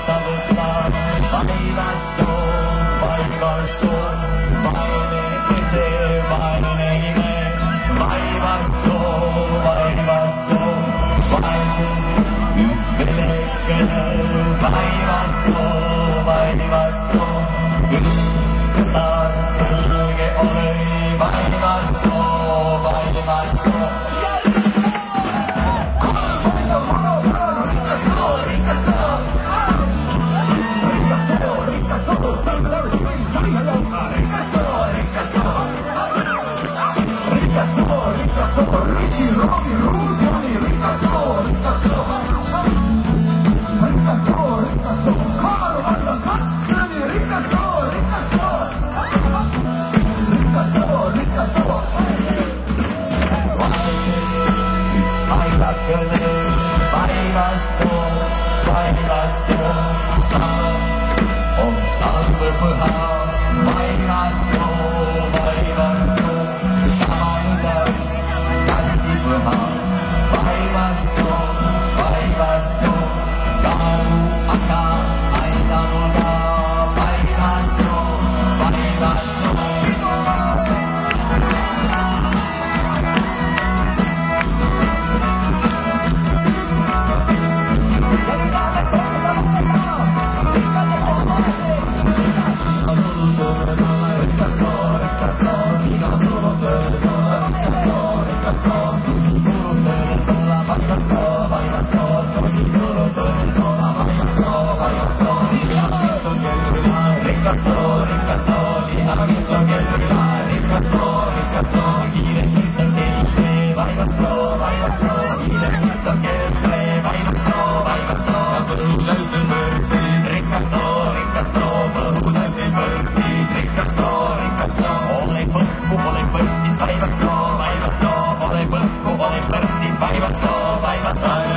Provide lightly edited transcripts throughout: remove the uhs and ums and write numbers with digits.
muista võtta. Vaivas on, vaine ise, vaine ime. Vaivas on, vaese üks velekene. Vaivas on, üks sa saad selge ole. Vaivas on. On salvepõha, vaivas on, tahanida, käskipõha, vaivas on, karu aga aidanuga, vaivas on.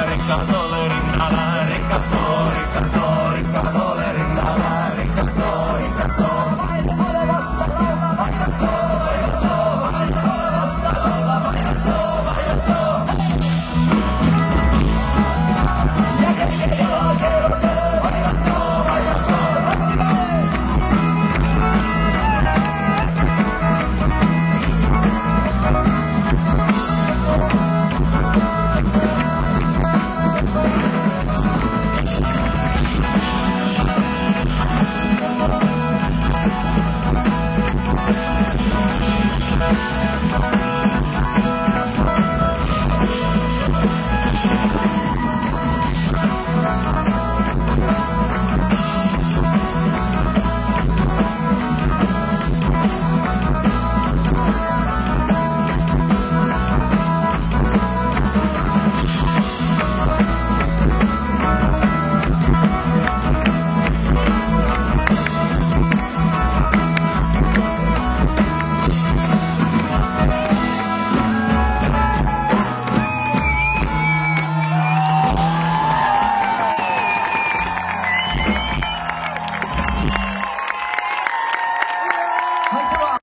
Rikas ole rinnala, rikas ole.